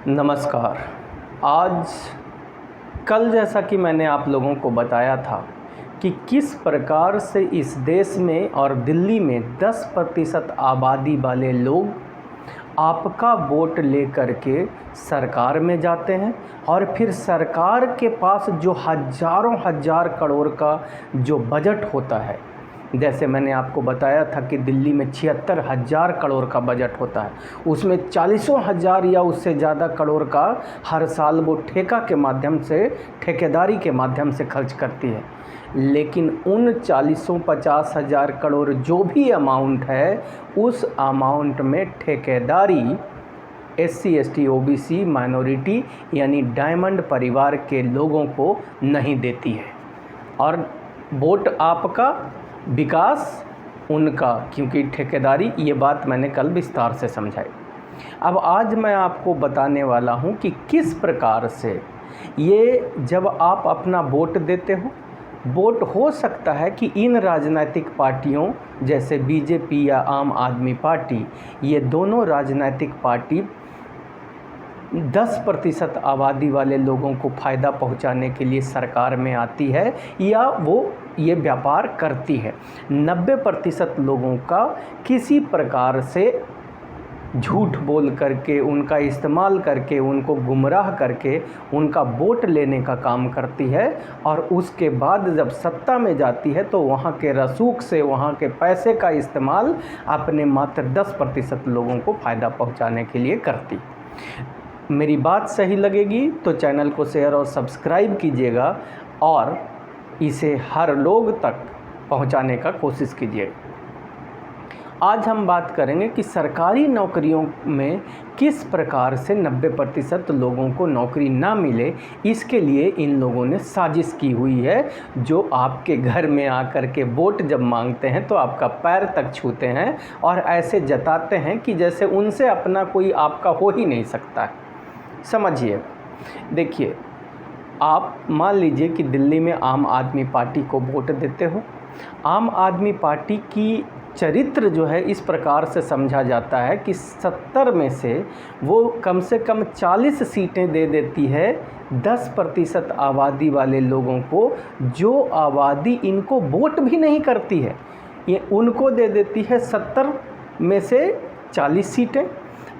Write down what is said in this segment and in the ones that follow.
नमस्कार। आज कल जैसा कि मैंने आप लोगों को बताया था कि किस प्रकार से इस देश में और दिल्ली में 10% आबादी वाले लोग आपका वोट लेकर के सरकार में जाते हैं और फिर सरकार के पास जो हज़ारों हजार करोड़ का जो बजट होता है, जैसे मैंने आपको बताया था कि दिल्ली में 76,000 करोड़ का बजट होता है, उसमें 40,000 या उससे ज़्यादा करोड़ का हर साल वो ठेकेदारी के माध्यम से खर्च करती है। लेकिन उन 40-50,000 करोड़ जो भी अमाउंट है, उस अमाउंट में ठेकेदारी SC ST OBC माइनॉरिटी यानी डायमंड परिवार के लोगों को नहीं देती है। और वोट आपका, विकास उनका, क्योंकि ठेकेदारी, ये बात मैंने कल विस्तार से समझाई। अब आज मैं आपको बताने वाला हूँ कि किस प्रकार से ये जब आप अपना वोट देते हो, वोट हो सकता है कि इन राजनीतिक पार्टियों जैसे बीजेपी या आम आदमी पार्टी, ये दोनों राजनीतिक पार्टी 10% आबादी वाले लोगों को फ़ायदा पहुंचाने के लिए सरकार में आती है या वो ये व्यापार करती है। 90% लोगों का किसी प्रकार से झूठ बोल करके, उनका इस्तेमाल करके, उनको गुमराह करके उनका वोट लेने का काम करती है, और उसके बाद जब सत्ता में जाती है तो वहाँ के रसूख से, वहाँ के पैसे का इस्तेमाल अपने मात्र 10% लोगों को फ़ायदा पहुँचाने के लिए करती। मेरी बात सही लगेगी तो चैनल को शेयर और सब्सक्राइब कीजिएगा और इसे हर लोग तक पहुंचाने का कोशिश कीजिए। आज हम बात करेंगे कि सरकारी नौकरियों में किस प्रकार से 90% लोगों को नौकरी ना मिले, इसके लिए इन लोगों ने साजिश की हुई है। जो आपके घर में आकर के वोट जब मांगते हैं तो आपका पैर तक छूते हैं और ऐसे जताते हैं कि जैसे उनसे अपना कोई आपका हो ही नहीं सकता है। समझिए, देखिए, आप मान लीजिए कि दिल्ली में आम आदमी पार्टी को वोट देते हो। आम आदमी पार्टी की चरित्र जो है इस प्रकार से समझा जाता है कि 70 में से वो कम से कम 40 सीटें दे देती है 10% आबादी वाले लोगों को, जो आबादी इनको वोट भी नहीं करती है। ये उनको दे देती है 70 में से 40 सीटें,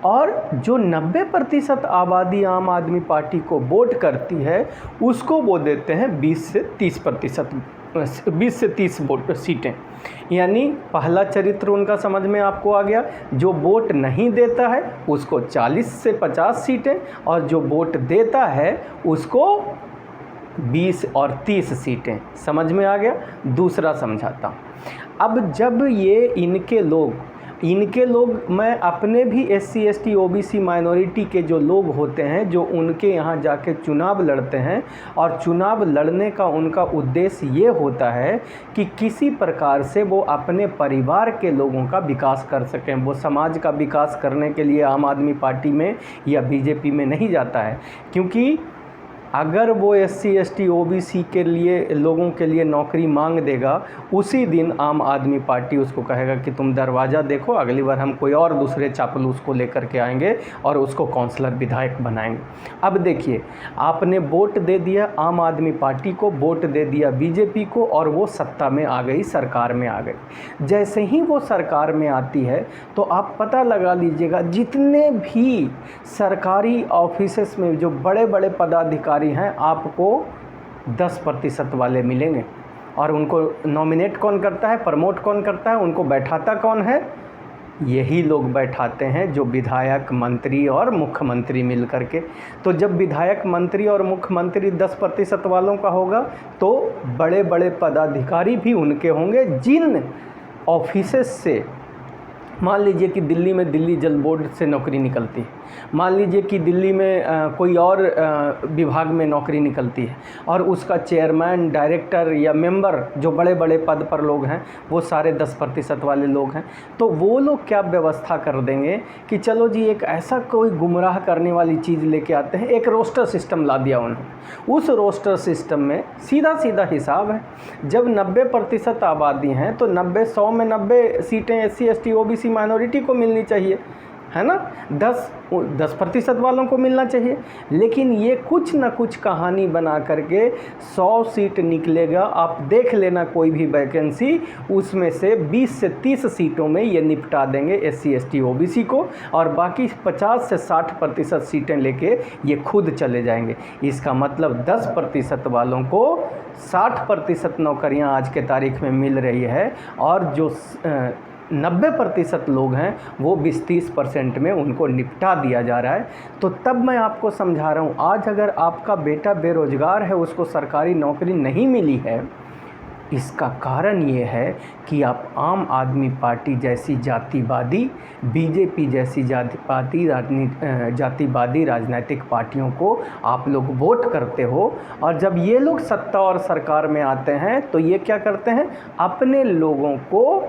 और जो 90% आबादी आम आदमी पार्टी को वोट करती है उसको वो देते हैं 20 से 30 वोट सीटें। यानी पहला चरित्र उनका समझ में आपको आ गया। जो वोट नहीं देता है उसको 40 से 50 सीटें, और जो वोट देता है उसको 20 और 30 सीटें। समझ में आ गया। दूसरा समझाता हूँ। अब जब ये इनके लोग मैं अपने भी SC ST OBC माइनॉरिटी के जो लोग होते हैं, जो उनके यहाँ जाके चुनाव लड़ते हैं, और चुनाव लड़ने का उनका उद्देश्य ये होता है कि किसी प्रकार से वो अपने परिवार के लोगों का विकास कर सकें। वो समाज का विकास करने के लिए आम आदमी पार्टी में या बीजेपी में नहीं जाता है, क्योंकि अगर वो SC ST OBC के लिए लोगों के लिए नौकरी मांग देगा, उसी दिन आम आदमी पार्टी उसको कहेगा कि तुम दरवाज़ा देखो, अगली बार हम कोई और दूसरे चापलूस को लेकर के आएंगे और उसको काउंसलर विधायक बनाएंगे। अब देखिए, आपने वोट दे दिया आम आदमी पार्टी को, वोट दे दिया बीजेपी को, और वो सत्ता में आ गई, सरकार में आ गई। जैसे ही वो सरकार में आती है तो आप पता लगा लीजिएगा, जितने भी सरकारी ऑफिसेस में जो बड़े बड़े पदाधिकारी हैं, आपको 10% वाले मिलेंगे। और उनको नॉमिनेट कौन करता है, प्रमोट कौन करता है, उनको बैठाता कौन है? यही लोग बैठाते हैं, जो विधायक, मंत्री और मुख्यमंत्री मिल करके। तो जब विधायक, मंत्री और मुख्यमंत्री 10% वालों का होगा तो बड़े बड़े पदाधिकारी भी उनके होंगे, जिन ऑफिसेस से, मान लीजिए कि दिल्ली में दिल्ली जल बोर्ड से नौकरी निकलती है, मान लीजिए कि दिल्ली में कोई और विभाग में नौकरी निकलती है, और उसका चेयरमैन, डायरेक्टर या मेंबर, जो बड़े बड़े पद पर लोग हैं, वो सारे 10% वाले लोग हैं। तो वो लोग क्या व्यवस्था कर देंगे कि चलो जी, एक ऐसा कोई गुमराह करने वाली चीज़ लेके आते हैं। एक रोस्टर सिस्टम ला दिया उन्होंने। उस रोस्टर सिस्टम में सीधा सीधा हिसाब है, जब 90% आबादी हैं तो 90 100 में 90 सीटें SC ST OBC माइनॉरिटी को मिलनी चाहिए। है ना, 10% वालों को मिलना चाहिए। लेकिन ये कुछ ना कुछ कहानी बना करके 100 सीट निकलेगा, आप देख लेना कोई भी वैकेंसी, उसमें से 20 से 30 सीटों में ये निपटा देंगे SC ST OBC को, और बाकी 50 से 60% सीटें लेके ये खुद चले जाएंगे। इसका मतलब 10% वालों को 60% नौकरियां आज के तारीख में मिल रही है, और जो 90% लोग हैं वो 20-30% में उनको निपटा दिया जा रहा है। तो तब मैं आपको समझा रहा हूँ, आज अगर आपका बेटा बेरोज़गार है, उसको सरकारी नौकरी नहीं मिली है, इसका कारण ये है कि आप आम आदमी पार्टी जैसी जातिवादी, BJP जैसी जातिवादी राजनीतिक पार्टियों को आप लोग वोट करते हो, और जब ये लोग सत्ता और सरकार में आते हैं तो ये क्या करते हैं, अपने लोगों को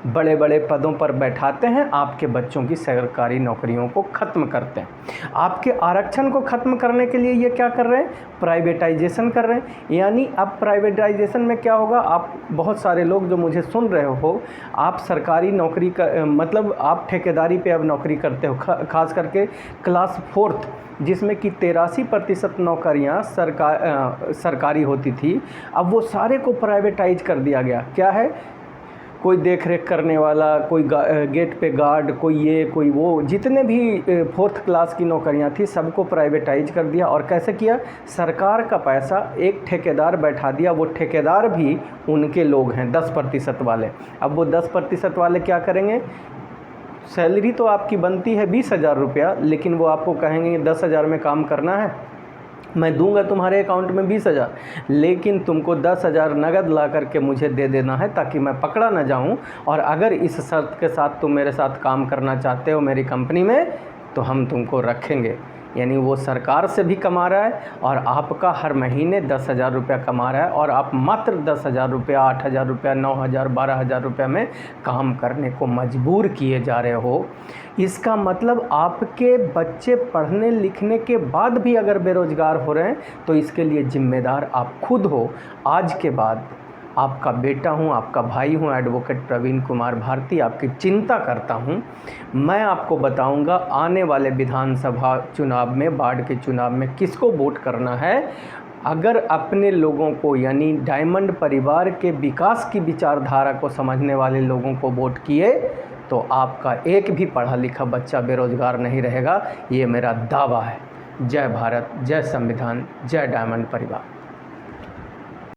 बड़े बड़े पदों पर बैठाते हैं, आपके बच्चों की सरकारी नौकरियों को ख़त्म करते हैं। आपके आरक्षण को ख़त्म करने के लिए ये क्या कर रहे हैं, प्राइवेटाइजेशन कर रहे हैं। यानी अब प्राइवेटाइजेशन में क्या होगा, आप बहुत सारे लोग जो मुझे सुन रहे हो, आप सरकारी नौकरी का मतलब आप ठेकेदारी पे अब नौकरी करते हो, खास करके क्लास 4th, जिसमें कि 83% नौकरियां सरकारी होती थी, अब वो सारे को प्राइवेटाइज कर दिया गया। क्या है, कोई देख रेख करने वाला, कोई गेट पे गार्ड, कोई ये कोई वो, जितने भी 4th क्लास की नौकरियां थी सबको प्राइवेटाइज कर दिया। और कैसे किया, सरकार का पैसा एक ठेकेदार बैठा दिया, वो ठेकेदार भी उनके लोग हैं 10% वाले। अब वो 10% वाले क्या करेंगे, सैलरी तो आपकी बनती है 20,000 रुपया, लेकिन वो आपको कहेंगे 10,000 में काम करना है, मैं दूंगा तुम्हारे अकाउंट में 20,000, लेकिन तुमको 10,000 नगद ला करके मुझे दे देना है, ताकि मैं पकड़ा ना जाऊं, और अगर इस शर्त के साथ तुम मेरे साथ काम करना चाहते हो मेरी कंपनी में, तो हम तुमको रखेंगे। यानी वो सरकार से भी कमा रहा है और आपका हर महीने 10,000 रुपया कमा रहा है, और आप मात्र 10,000 रुपया, 8,000 रुपया, 9,000, 12,000 रुपया में काम करने को मजबूर किए जा रहे हो। इसका मतलब आपके बच्चे पढ़ने लिखने के बाद भी अगर बेरोज़गार हो रहे हैं, तो इसके लिए ज़िम्मेदार आप खुद हो। आज के बाद आपका बेटा हूँ, आपका भाई हूँ, एडवोकेट प्रवीण कुमार भारती, आपकी चिंता करता हूँ। मैं आपको बताऊँगा आने वाले विधानसभा चुनाव में, बाढ़ के चुनाव में किसको वोट करना है। अगर अपने लोगों को, यानी डायमंड परिवार के विकास की विचारधारा को समझने वाले लोगों को वोट किए, तो आपका एक भी पढ़ा लिखा बच्चा बेरोज़गार नहीं रहेगा, ये मेरा दावा है। जय भारत, जय संविधान, जय डायमंड परिवार।